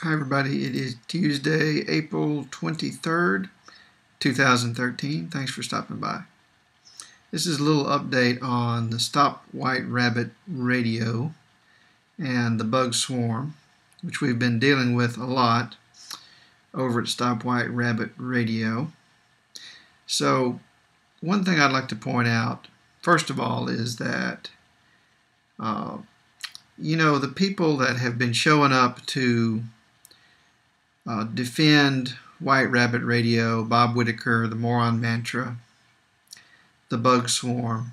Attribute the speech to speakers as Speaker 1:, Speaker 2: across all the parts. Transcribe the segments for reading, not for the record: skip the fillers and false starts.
Speaker 1: Hi everybody, it is Tuesday, April 23rd, 2013. Thanks for stopping by. This is a little update on the Stop White Rabbit radio and the bug swarm, which we've been dealing with a lot over at Stop White Rabbit radio. So one thing I'd like to point out, first of all, is that the people that have been showing up to defend White Rabbit Radio, Bob Whitaker, the Moron Mantra, the Bug Swarm.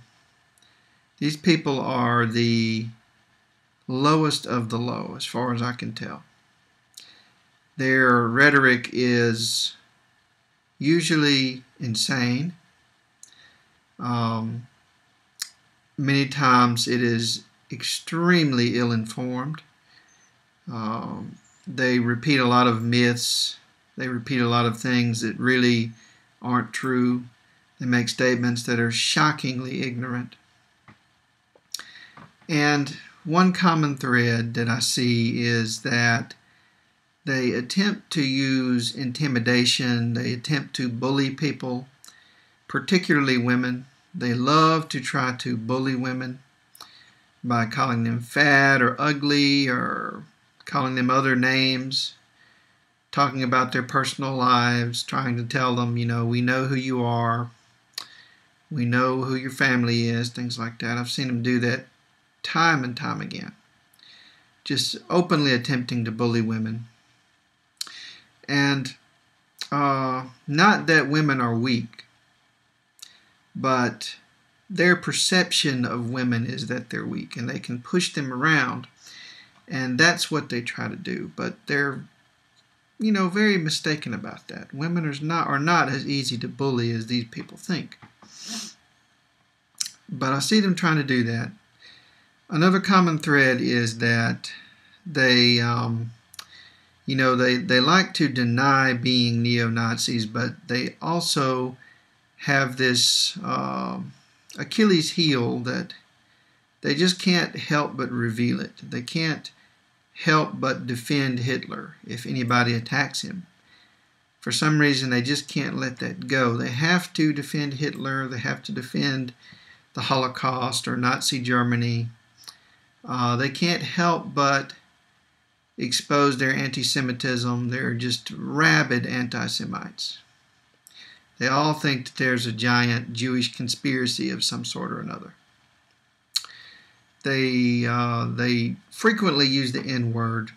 Speaker 1: These people are the lowest of the low, as far as I can tell. Their rhetoric is usually insane. Many times it is extremely ill-informed. They repeat a lot of myths. They repeat a lot of things that really aren't true. They make statements that are shockingly ignorant. And one common thread that I see is that they attempt to use intimidation. They attempt to bully people, particularly women. They love to try to bully women by calling them fat or ugly or calling them other names, talking about their personal lives, trying to tell them, we know who you are, we know who your family is, things like that. I've seen them do that time and time again, just openly attempting to bully women. And not that women are weak, but their perception of women is that they're weak, and they can push them around. And that's what they try to do. But they're, very mistaken about that. Women are not as easy to bully as these people think. But I see them trying to do that. Another common thread is that they like to deny being neo-Nazis, but they also have this Achilles heel that they just can't help but reveal it. They can't help but defend Hitler if anybody attacks him. For some reason, they just can't let that go. They have to defend Hitler. They have to defend the Holocaust or Nazi Germany. They can't help but expose their anti-Semitism. They're just rabid anti-Semites. They all think that there's a giant Jewish conspiracy of some sort or another. They frequently use the N-word,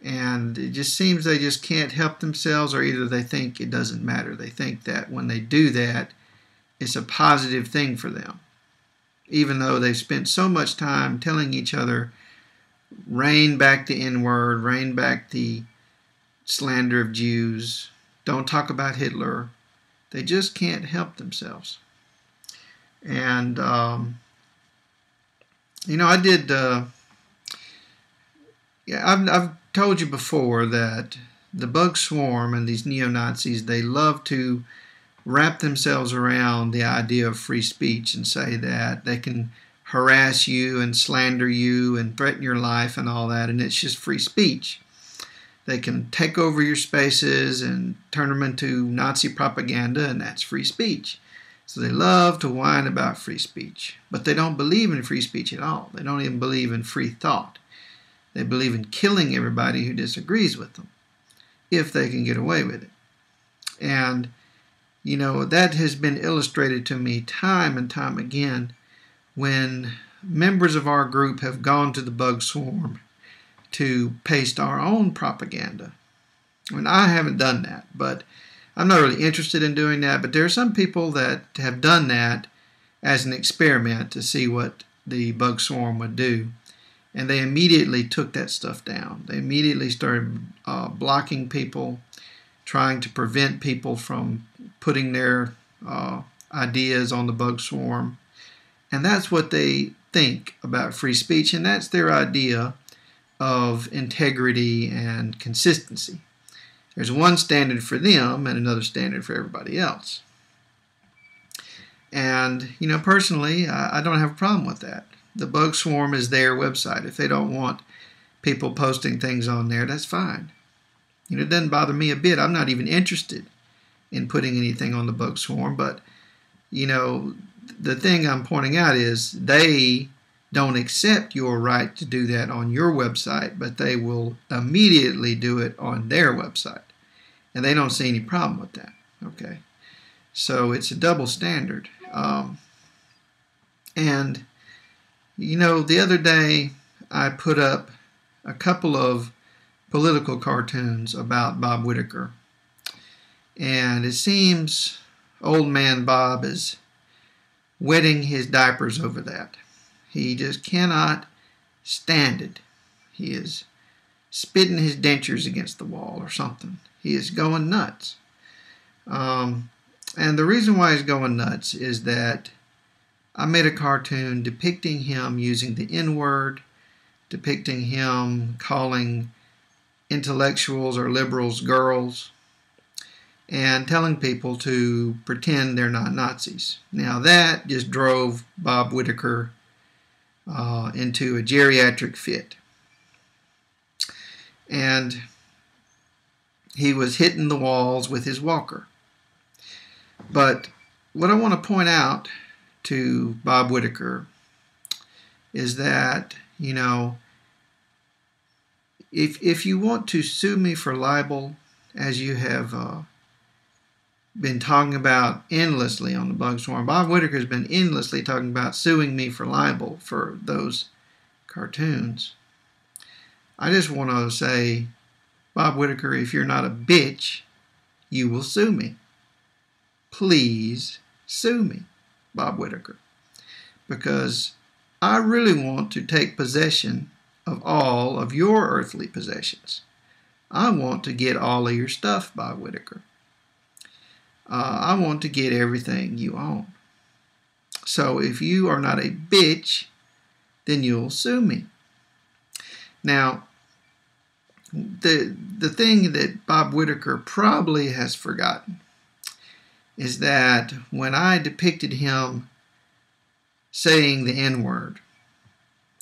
Speaker 1: and it just seems they just can't help themselves, or either they think it doesn't matter. They think that when they do that, it's a positive thing for them, even though they've spent so much time telling each other, rein back the N-word, rein back the slander of Jews, don't talk about Hitler. They just can't help themselves. And I've told you before that the bug swarm and these neo-Nazis, they love to wrap themselves around the idea of free speech and say that they can harass you and slander you and threaten your life and all that, and it's just free speech. They can take over your spaces and turn them into Nazi propaganda, and that's free speech. So they love to whine about free speech, but they don't believe in free speech at all. They don't even believe in free thought. They believe in killing everybody who disagrees with them, if they can get away with it. And, that has been illustrated to me time and time again when members of our group have gone to the bug swarm to paste our own propaganda. I haven't done that, but I'm not really interested in doing that, but there are some people that have done that as an experiment to see what the bug swarm would do. And they immediately took that stuff down. They immediately started blocking people, trying to prevent people from putting their ideas on the bug swarm. And that's what they think about free speech, and that's their idea of integrity and consistency. There's one standard for them and another standard for everybody else. And, personally, I don't have a problem with that. The bug swarm is their website. If they don't want people posting things on there, that's fine. It doesn't bother me a bit. I'm not even interested in putting anything on the bug swarm, but the thing I'm pointing out is they don't accept your right to do that on your website, but they will immediately do it on their website. And they don't see any problem with that. Okay. So it's a double standard. And, the other day I put up a couple of political cartoons about Bob Whitaker. And it seems old man Bob is wetting his diapers over that. He just cannot stand it. He is spitting his dentures against the wall or something. He is going nuts. And the reason why he's going nuts is that I made a cartoon depicting him using the N-word, depicting him calling intellectuals or liberals girls, and telling people to pretend they're not Nazis. Now that just drove Bob Whitaker into a geriatric fit. And he was hitting the walls with his walker. But what I want to point out to Bob Whitaker is that, if you want to sue me for libel, as you have been talking about endlessly on the bug swarm. Bob Whitaker has been endlessly talking about suing me for libel for those cartoons. I just want to say, Bob Whitaker, if you're not a bitch, you will sue me. Please sue me, Bob Whitaker, because I really want to take possession of all of your earthly possessions. I want to get all of your stuff, Bob Whitaker. I want to get everything you own. So if you are not a bitch, then you'll sue me. Now, the thing that Bob Whitaker probably has forgotten is that when I depicted him saying the N-word,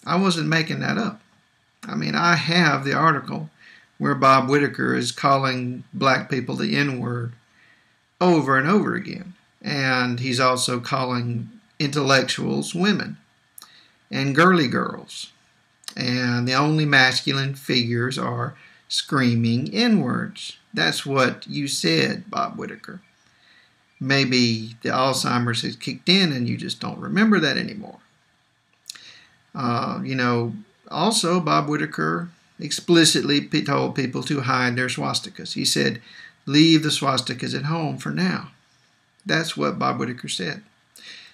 Speaker 1: I wasn't making that up. I mean, I have the article where Bob Whitaker is calling black people the N-word over and over again. And he's also calling intellectuals women and girly girls. And the only masculine figures are screaming N-words. That's what you said, Bob Whitaker. Maybe the Alzheimer's has kicked in and you just don't remember that anymore. Also, Bob Whitaker explicitly told people to hide their swastikas. He said, leave the swastikas at home for now. That's what Bob Whitaker said.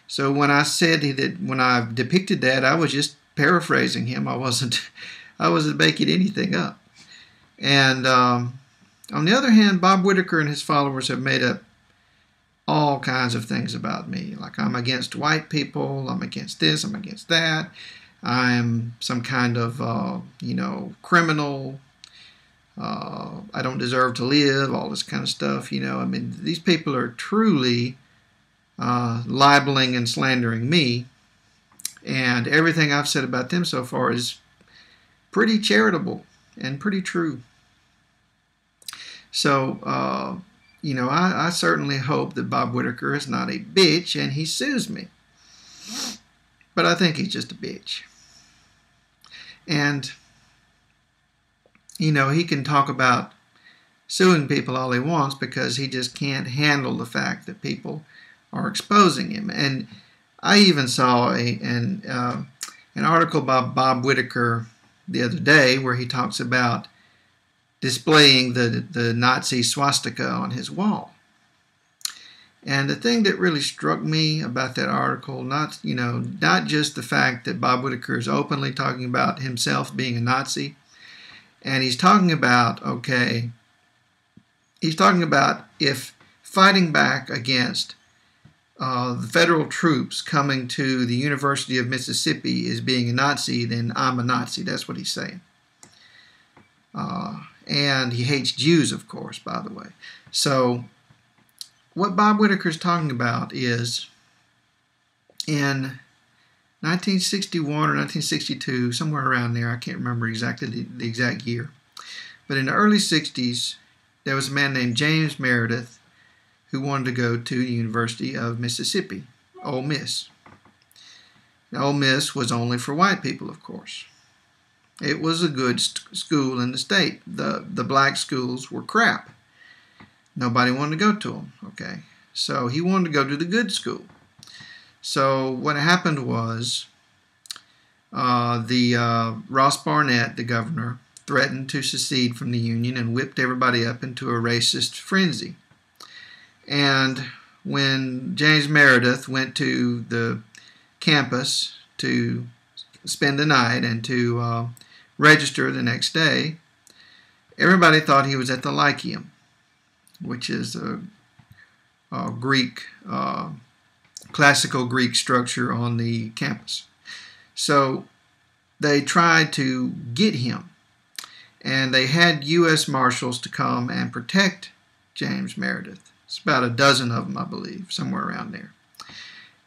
Speaker 1: So when I said when I depicted that, I was just paraphrasing him. I wasn't making anything up. And on the other hand, Bob Whitaker and his followers have made up all kinds of things about me. Like I'm against white people, I'm against this, I'm against that. I am some kind of, criminal. I don't deserve to live, all this kind of stuff. These people are truly libeling and slandering me. And everything I've said about them so far is pretty charitable and pretty true. So, I certainly hope that Bob Whitaker is not a bitch and he sues me. But I think he's just a bitch. And, he can talk about suing people all he wants because he just can't handle the fact that people are exposing him. And I even saw an article by Bob Whitaker the other day where he talks about displaying the Nazi swastika on his wall. And the thing that really struck me about that article, not just the fact that Bob Whitaker is openly talking about himself being a Nazi, and he's talking about if fighting back against the federal troops coming to the University of Mississippi is being a Nazi, then I'm a Nazi. That's what he's saying. And he hates Jews, of course, by the way. So what Bob Whitaker is talking about is in 1961 or 1962, somewhere around there. I can't remember exactly the exact year. But in the early 60s, there was a man named James Meredith who wanted to go to the University of Mississippi, Ole Miss. Now, Ole Miss was only for white people, of course. It was a good school in the state. The black schools were crap. Nobody wanted to go to them, okay? So he wanted to go to the good school. So what happened was Ross Barnett, the governor, threatened to secede from the Union and whipped everybody up into a racist frenzy. And when James Meredith went to the campus to spend the night and to register the next day, everybody thought he was at the Lyceum, which is a Greek, classical Greek structure on the campus. So they tried to get him, and they had U.S. Marshals to come and protect James Meredith. It's about a dozen of them, I believe, somewhere around there.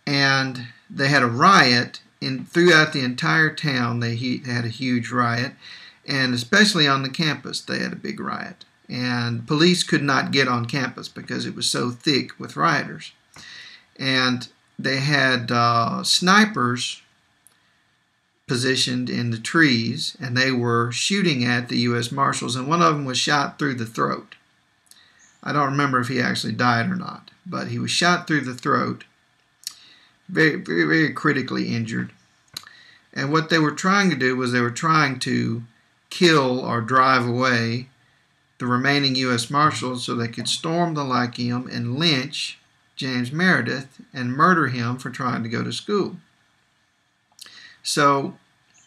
Speaker 1: And they had a riot throughout the entire town. They had a huge riot, and especially on the campus, they had a big riot. And police could not get on campus because it was so thick with rioters. And they had snipers positioned in the trees, and they were shooting at the U.S. Marshals, and one of them was shot through the throat. I don't remember if he actually died or not, but he was shot through the throat, very, very, very critically injured. And what they were trying to do was they were trying to kill or drive away the remaining U.S. Marshals so they could storm the Lyceum and lynch James Meredith and murder him for trying to go to school. So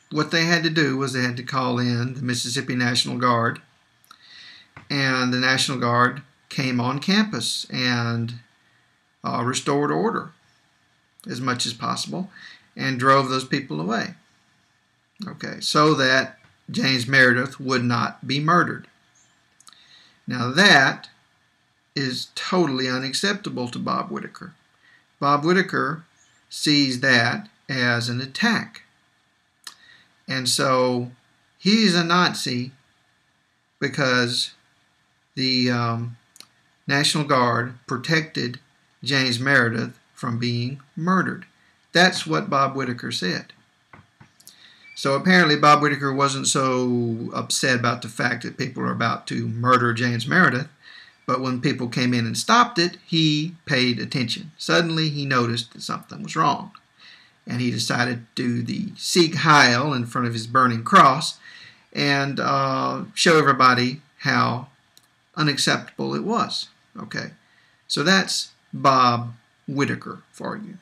Speaker 1: what they had to do was they had to call in the Mississippi National Guard, and the National Guard came on campus and restored order as much as possible and drove those people away. Okay, so that James Meredith would not be murdered. Now that is totally unacceptable to Bob Whitaker. Bob Whitaker sees that as an attack. And so he's a Nazi because the National Guard protected James Meredith from being murdered. That's what Bob Whitaker said. So apparently Bob Whitaker wasn't so upset about the fact that people are about to murder James Meredith, but when people came in and stopped it, he paid attention. Suddenly he noticed that something was wrong, and he decided to do the Sieg Heil in front of his burning cross and show everybody how unacceptable it was. Okay, so that's Bob Whitaker for you.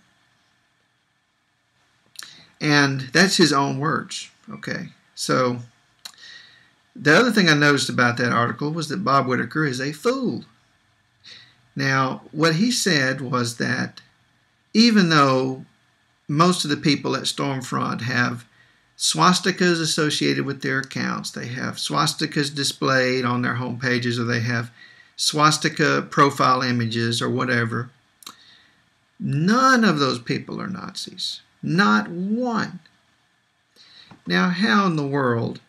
Speaker 1: And that's his own words. Okay, so the other thing I noticed about that article was that Bob Whitaker is a fool. Now, what he said was that even though most of the people at Stormfront have swastikas associated with their accounts, they have swastikas displayed on their home pages, or they have swastika profile images or whatever, none of those people are Nazis. Not one. Now, how in the world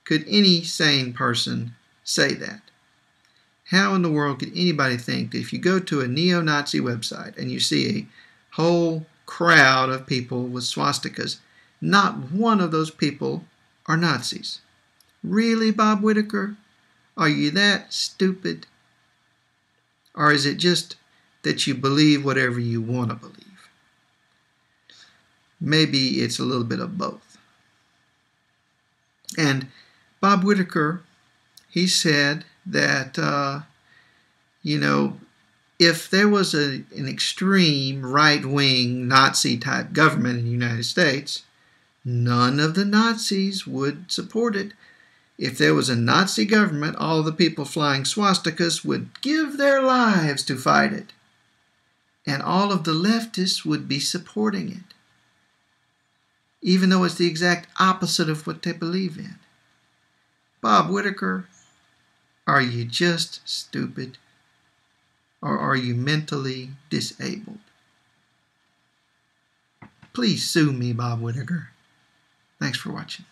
Speaker 1: could any sane person say that? How in the world could anybody think that if you go to a neo-Nazi website and you see a whole crowd of people with swastikas, not one of those people are Nazis? Really, Bob Whitaker? Are you that stupid? Or is it just that you believe whatever you want to believe? Maybe it's a little bit of both. And Bob Whitaker, he said that, if there was an extreme right-wing Nazi-type government in the United States, none of the Nazis would support it. If there was a Nazi government, all the people flying swastikas would give their lives to fight it. And all of the leftists would be supporting it, even though it's the exact opposite of what they believe in. Bob Whitaker, are you just stupid? Or are you mentally disabled? please sue me, Bob Whitaker. Thanks for watching.